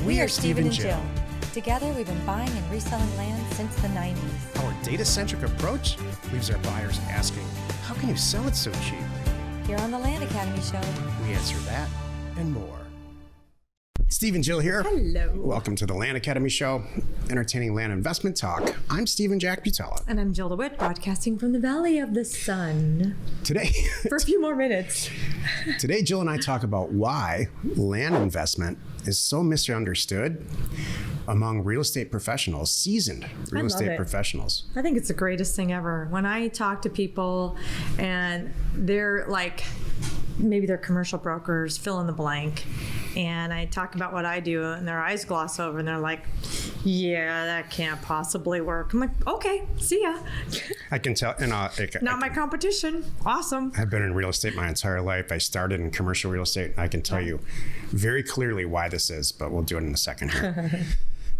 We are Steve and Jill. Together, we've been buying and reselling land since the 90s. Our data-centric approach leaves our buyers asking, how can you sell it so cheap? Here on the Land Academy Show, We answer that and more. Steve and Jill here. Hello. Welcome to the Land Academy Show, entertaining land investment talk. I'm Steve and Jack Butella. And I'm Jill DeWitt, broadcasting from the Valley of the Sun. Today, For a few more minutes. Today, Jill and I talk about why land investment is so misunderstood among real estate professionals, seasoned real estate professionals. I think it's the greatest thing ever. When I talk to people and they're like, maybe they're commercial brokers, fill in the blank, and I talk about what I do and their eyes gloss over and they're like, yeah, that can't possibly work. I'm like, okay, see ya. I can tell, and Not my competition. Awesome. I've been in real estate my entire life. I started in commercial real estate, and I can tell you very clearly why this is, but we'll do it in a second here.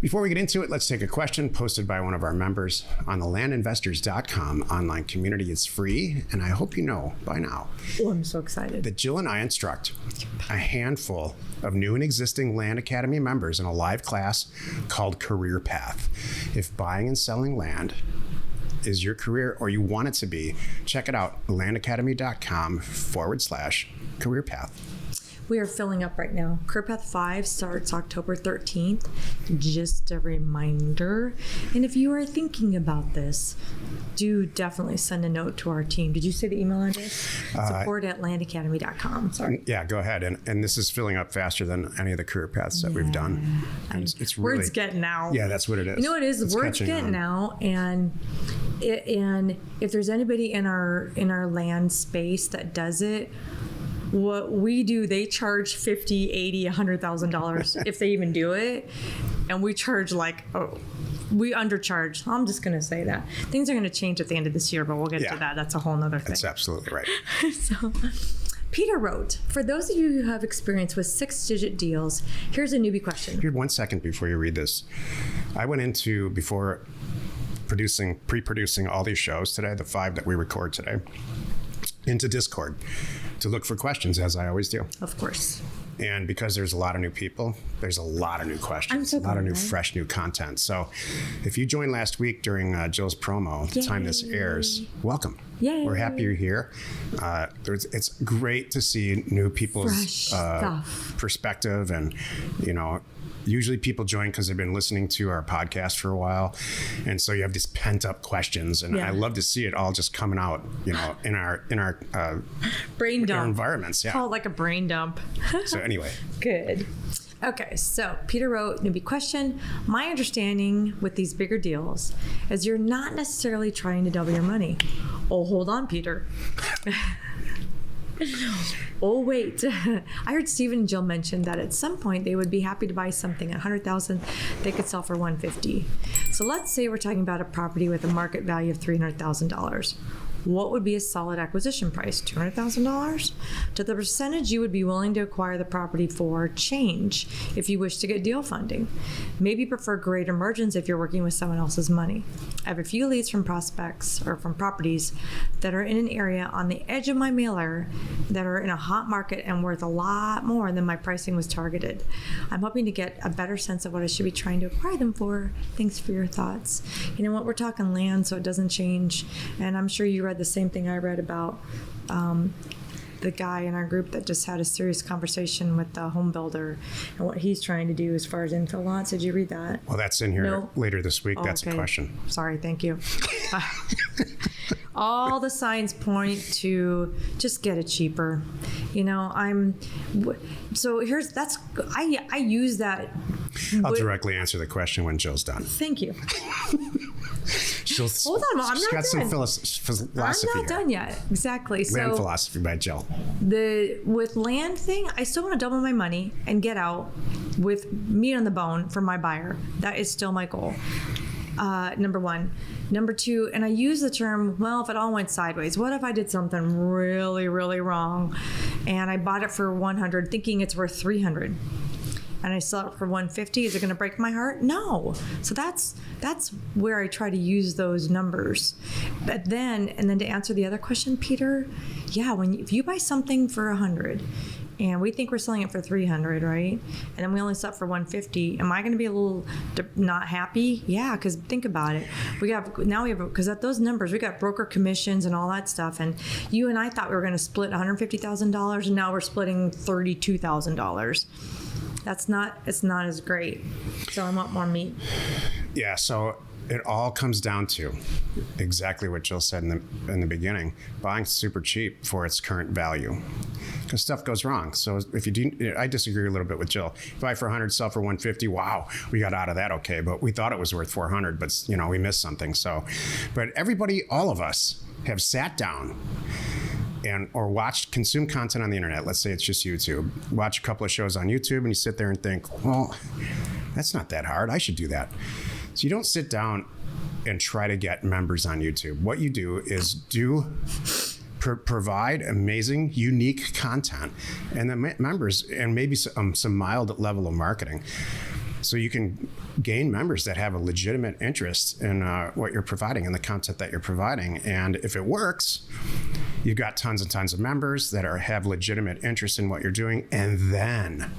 Before we get into it, let's take a question posted by one of our members on the landinvestors.com online community. It's free, and I hope you know by now Oh, I'm so excited. that Jill and I instruct a handful of new and existing Land Academy members in a live class called Career Path. If buying and selling land is your career or you want it to be, check it out, landacademy.com/career path. We are filling up right now. Career Path 5 starts October 13th. Just a reminder. And if you are thinking about this, do definitely send a note to our team. Did you say the email address? support@landacademy.com. Sorry. Yeah, go ahead. And this is filling up faster than any of the career paths that we've done. And it's really, word's getting out. Yeah, that's what it is. You know what it is? It's Word's getting out. And if there's anybody in our land space that does it, what we do, they charge $50,000, $80,000, $100,000 if they even do it, and we charge we undercharge. I'm just going to say that things are going to change at the end of this year, but we'll get to that. That's a whole nother thing. That's absolutely right. So, Peter wrote, for those of you who have experience with 6-digit deals, here's a newbie question. Here, 1 second before you read this. I went into, before pre-producing all these shows today, the 5 that we record today, into Discord to look for questions, as I always do. Of course. And because there's a lot of new people, there's a lot of new questions, I'm so a lot of new, glad. fresh, new content. So if you joined last week during Jill's promo, the time this airs, welcome. Yay. We're happy you're here. It's great to see new people's perspective, and, usually people join because they've been listening to our podcast for a while. And so you have these pent up questions, and I love to see it all just coming out, in our brain dump environments. Yeah. Call it like a brain dump. So anyway. Good. Okay, so Peter wrote, newbie question. My understanding with these bigger deals is you're not necessarily trying to double your money. Oh, hold on, Peter. Oh, wait. I heard Stephen and Jill mention that at some point they would be happy to buy something at $100,000 they could sell for $150,000. So let's say we're talking about a property with a market value of $300,000. What would be a solid acquisition price? $200,000? To the percentage you would be willing to acquire the property for change if you wish to get deal funding. Maybe prefer greater margins if you're working with someone else's money. I have a few leads from prospects or from properties that are in an area on the edge of my mailer that are in a hot market and worth a lot more than my pricing was targeted. I'm hoping to get a better sense of what I should be trying to acquire them for. Thanks for your thoughts. You know what? We're talking land, so it doesn't change. And I'm sure you read the same thing I read about the guy in our group that just had a serious conversation with the home builder and what he's trying to do as far as infill lots. Did you read that? Well, that's in here later this week. Oh, that's a question. Sorry, thank you. All the signs point to just get it cheaper. I use that. I'll directly answer the question when Jill's done. Thank you. Hold on, I'm not got some done. philosophy. I'm not done yet. Exactly. Land philosophy by Jill. With land thing, I still want to double my money and get out with meat on the bone for my buyer. That is still my goal. Number one. Number two, and I use the term, well, if it all went sideways, what if I did something really, really wrong and I bought it for $100 thinking it's worth $300? And I sell it for $150, is it going to break my heart? No. So that's where I try to use those numbers. But then to answer the other question, Peter, if you buy something for $100 and we think we're selling it for 300, right? And then we only sell it for 150. Am I going to be a little not happy? Yeah, because think about it. Because at those numbers, we got broker commissions and all that stuff. And you and I thought we were going to split $150,000, and now we're splitting $32,000. It's not as great. So I want more meat. Yeah, so it all comes down to exactly what Jill said in the beginning: buying super cheap for its current value, because stuff goes wrong. So if you do, I disagree a little bit with Jill. Buy for 100, sell for 150. Wow, we got out of that okay, but we thought it was worth 400, but we missed something. So, but everybody, all of us, have sat down or consume content on the internet. Let's say it's just YouTube. Watch a couple of shows on YouTube, and you sit there and think, well, that's not that hard. I should do that. So you don't sit down and try to get members on YouTube. What you do is provide amazing, unique content, and the members, and maybe some mild level of marketing, so you can gain members that have a legitimate interest in what you're providing and the content that you're providing. And if it works, you've got tons and tons of members that have legitimate interest in what you're doing, and then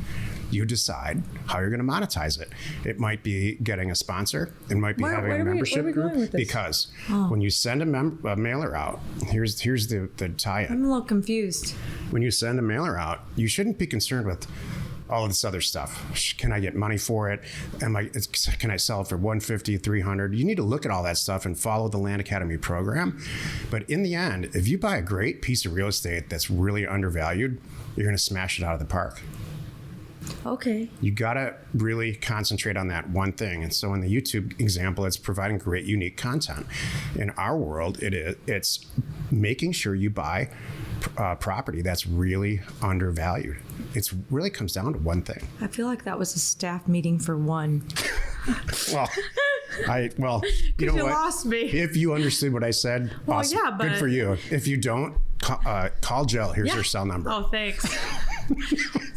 you decide how you're going to monetize it. It might be getting a sponsor. It might be having a membership group. Because when you send a mailer out, here's the tie-in. I'm a little confused. When you send a mailer out, you shouldn't be concerned with all of this other stuff. Can I get money for it? Can I sell it for 150, 300? You need to look at all that stuff and follow the Land Academy program. But in the end, if you buy a great piece of real estate that's really undervalued, you're going to smash it out of the park. Okay. You got to really concentrate on that one thing. And so in the YouTube example, it's providing great, unique content. In our world, it's making sure you buy property that's really undervalued. It really comes down to one thing. I feel like that was a staff meeting for one. You know you what? Lost me. If you understood what I said, well, awesome. Yeah, but... Good for you. If you don't, call Jill. Here's her cell number. Oh, thanks.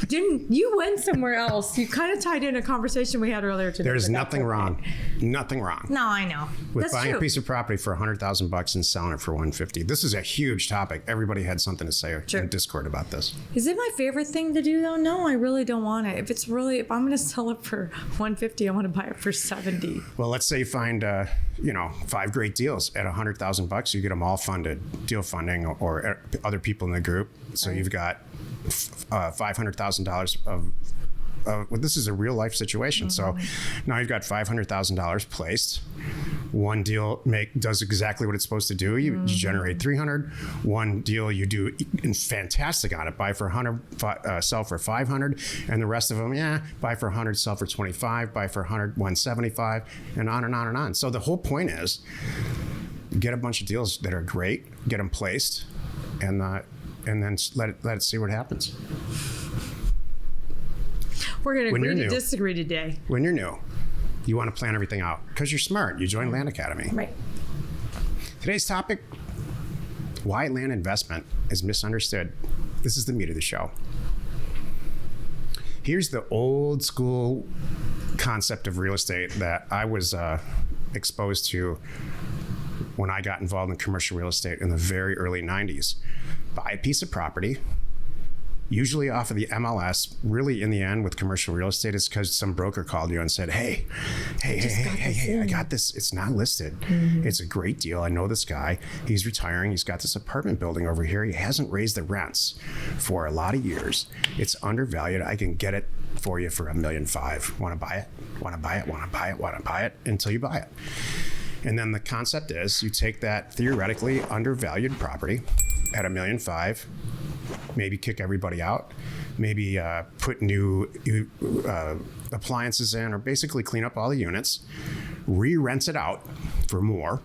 You went somewhere else. You kind of tied in a conversation we had earlier today. There's nothing wrong. Nothing wrong. No, I know. With That's buying true. a piece of property for $100,000 and selling it for $150. This is a huge topic. Everybody had something to say in Discord about this. Is it my favorite thing to do though? No, I really don't want it. If I'm going to sell it for $150, I want to buy it for $70. Well, let's say you find 5 great deals at $100,000. You get them all funded, deal funding, or other people in the group. So you've got $500,000 of well, this is a real life situation. So now you've got $500,000 placed. One deal does exactly what it's supposed to do. You generate $300. One deal you do fantastic on it. Buy for $100, sell for $500, and the rest of them, buy for $100, sell for $25, buy for $100, $175, and on and on and on. So the whole point is get a bunch of deals that are great, get them placed, and then let it see what happens. We're going to agree to disagree today. When you're new, you want to plan everything out because you're smart. You joined Land Academy. Right. Today's topic: why land investment is misunderstood. This is the meat of the show. Here's the old school concept of real estate that I was exposed to when I got involved in commercial real estate in the very early 90s. Buy a piece of property, usually off of the MLS. Really, in the end, with commercial real estate, it's because some broker called you and said, hey, I got this. It's not listed. It's a great deal. I know this guy. He's retiring. He's got this apartment building over here. He hasn't raised the rents for a lot of years. It's undervalued. I can get it for you for $1.5 million. Want to buy it? Want to buy it? Want to buy it? Want to buy it? Until you buy it. And then the concept is you take that theoretically undervalued property at $1.5 million, maybe kick everybody out, maybe put new appliances in, or basically clean up all the units, re-rent it out for more,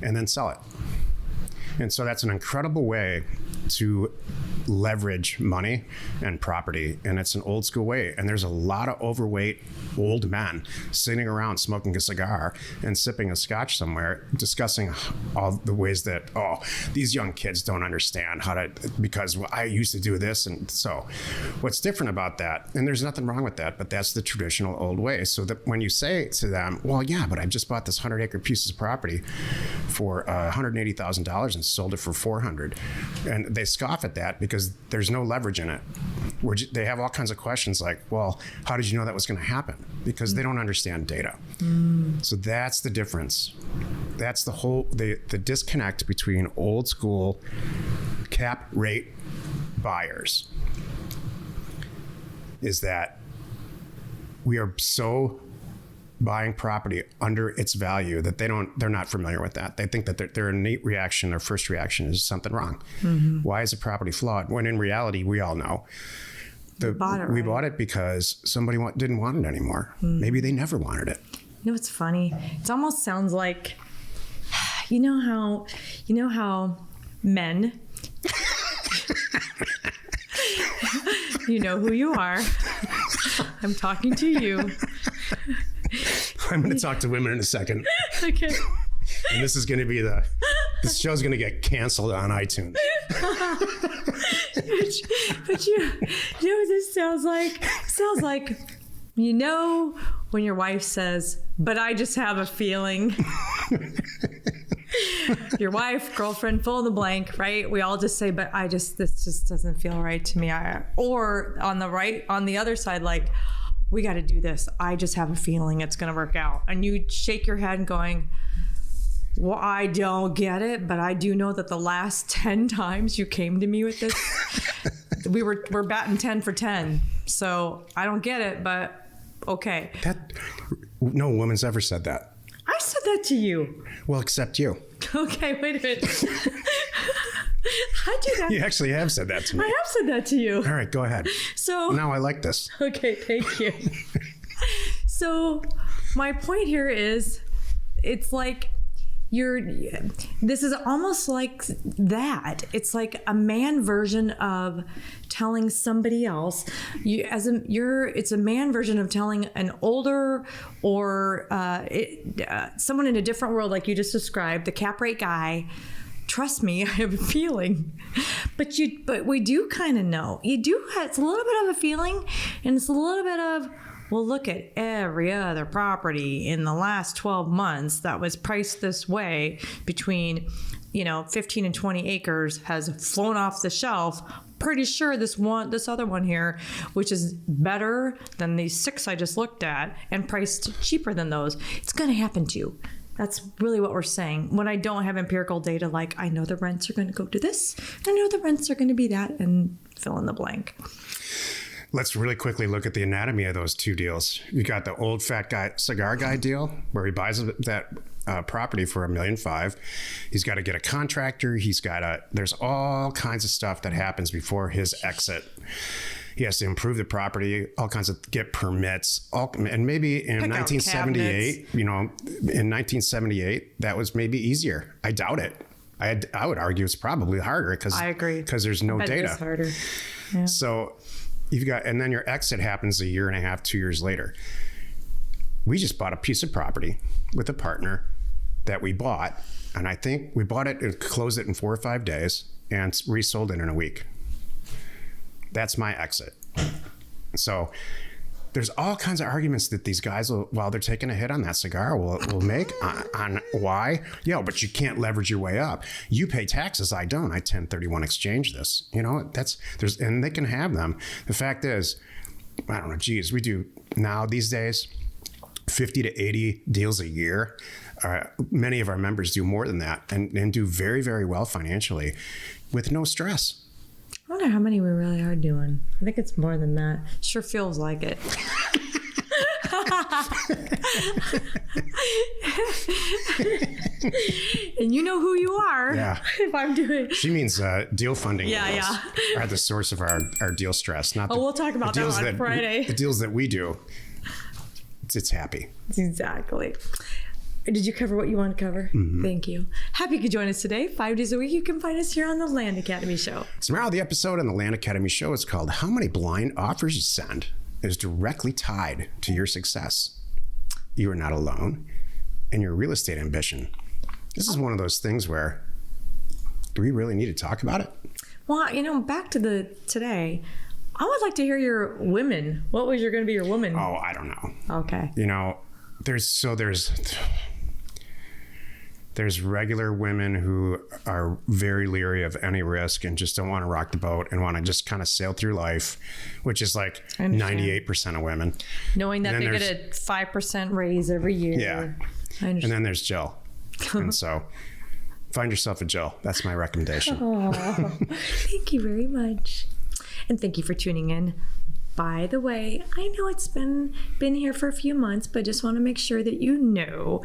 and then sell it. And so that's an incredible way to leverage money and property, and it's an old school way. And there's a lot of overweight old men sitting around smoking a cigar and sipping a scotch somewhere, discussing all the ways that these young kids don't understand how to, because I used to do this. And so what's different about that, and there's nothing wrong with that, but that's the traditional old way. So that when you say to them, well, yeah, but I just bought this 100-acre piece of property for $180,000 and sold it for $400, and they scoff at that because because there's no leverage in it. They have all kinds of questions like, well, how did you know that was going to happen? Because they don't understand data. So that's the difference. That's the disconnect between old school cap rate buyers is that we are so buying property under its value that they're not familiar with that. They think that their innate reaction, their first reaction is something wrong. Why is the property flawed? When in reality, we all know. We bought it because somebody didn't want it anymore. Maybe they never wanted it. You know what's funny? It almost sounds like, you know how men, you know who you are. I'm talking to you. I'm going to talk to women in a second. Okay. And this is going to be this show's going to get canceled on iTunes. but you know what this sounds like? Sounds like, you know, when your wife says, but I just have a feeling. Your wife, girlfriend, fill in the blank, right? We all just say, but this just doesn't feel right to me. Or on the other side, like, we got to do this. I just have a feeling it's going to work out. And you shake your head going, well, I don't get it, but I do know that the last 10 times you came to me with this, we're batting 10 for 10. So I don't get it, but okay. No woman's ever said that. I said that to you. Well, except you. Okay, wait a minute. I do that. You actually have said that to me. I have said that to you. All right, go ahead. So now I like this. Okay, thank you. So my point here is, it's like this is almost like that. It's like a man version of telling somebody else. It's a man version of telling an older or someone in a different world, like you just described, the cap rate guy. Trust me, I have a feeling. But we do kind of know. It's a little bit of a feeling, and it's a little bit of, well, look at every other property in the last 12 months that was priced this way between, 15 and 20 acres has flown off the shelf. Pretty sure this other one here, which is better than these 6 I just looked at and priced cheaper than those, it's going to happen to you. That's really what we're saying. When I don't have empirical data, like I know the rents are going to go to this, I know the rents are going to be that, and fill in the blank. Let's really quickly look at the anatomy of those two deals. You got the old fat guy, cigar guy deal, where he buys that property for $1.5 million. He's got to get a contractor. There's all kinds of stuff that happens before his exit. He has to improve the property, all kinds of get permits, and maybe in 1978, in 1978, that was maybe easier. I doubt it. I would argue it's probably harder because I agree, because there's no data. It's harder. Yeah. So and then your exit happens 1.5 years, 2 years later. We just bought a piece of property with a partner that we bought, and I think we bought it and closed it in 4 or 5 days and resold it in a week. That's my exit. So there's all kinds of arguments that these guys will, while they're taking a hit on that cigar, will make on why. Yeah, but you can't leverage your way up. You pay taxes. I don't. I 1031 exchange this. And they can have them. The fact is, I don't know, geez, we do now these days 50 to 80 deals a year. Many of our members do more than that and do very, very well financially with no stress. I wonder how many we really are doing. I think it's more than that. Sure feels like it. And you know who you are. Yeah. If I'm doing. She means deal funding. Yeah. Are the source of our deal stress. Not. We'll talk about that on Friday. The deals that we do. It's happy. Exactly. Did you cover what you want to cover? Mm-hmm. Thank you. Happy you could join us today. 5 days a week, you can find us here on the Land Academy Show. Tomorrow, the episode on the Land Academy Show is called How Many Blind Offers You Send is directly tied to your success. You are not alone in your real estate ambition. This is one of those things where, do we really need to talk about it? Well, back to today, I would like to hear your women. What was going to be your woman? Oh, There's regular women who are very leery of any risk and just don't want to rock the boat and want to just kind of sail through life, which is like 98% of women. Knowing that they get a 5% raise every year. Yeah. I understand. And then there's Jill. And so find yourself a Jill. That's my recommendation. Oh, thank you very much. And thank you for tuning in. By the way, I know it's been here for a few months, but just want to make sure that you know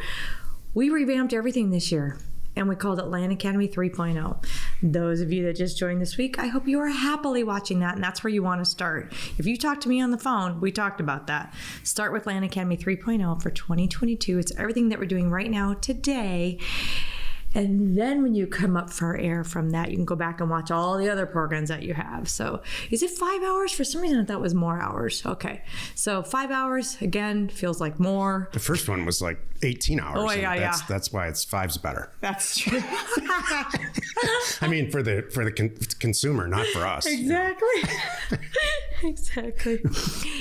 we revamped everything this year, and we called it Land Academy 3.0. Those of you that just joined this week, I hope you are happily watching that, and that's where you want to start. If you talk to me on the phone, we talked about that. Start with Land Academy 3.0 for 2022. It's everything that we're doing right now today. And then when you come up for air from that, you can go back and watch all the other programs that you have. So is it 5 hours? For some reason, I thought it was more hours. Okay. So 5 hours, again, feels like more. The first one was like 18 hours. Oh, yeah. That's why it's 5's better. That's true. I mean, for the consumer, not for us. Exactly. Exactly.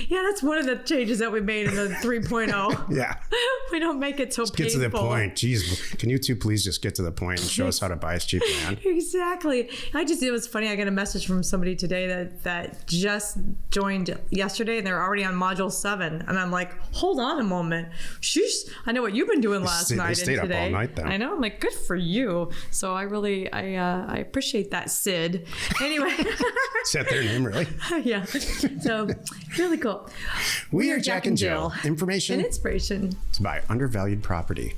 Yeah, that's one of the changes that we made in the 3.0. Yeah. We don't make it so just get painful. to the point. Jeez, can you two please just get to the point and show us how to buy us cheap land? Exactly. It was funny. I got a message from somebody today that just joined yesterday, and they're already on module 7. And I'm like, hold on a moment. Sheesh, I know what you''ve been doing last night. They stayed and today. up all night, though. I know. I'm like, good for you. So I really, I appreciate that, Sid. Anyway. Is that their name, really? Yeah. So really cool. We are Jack and Jill. Information and inspiration to buy undervalued property.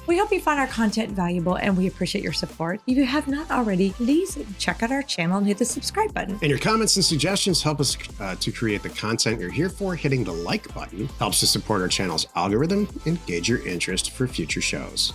We hope you found our content valuable, and we appreciate your support. If you have not already, please check out our channel and hit the subscribe button. And your comments and suggestions help us to create the content you're here for. Hitting the like button helps to support our channel's algorithm and gauge your interest for future shows.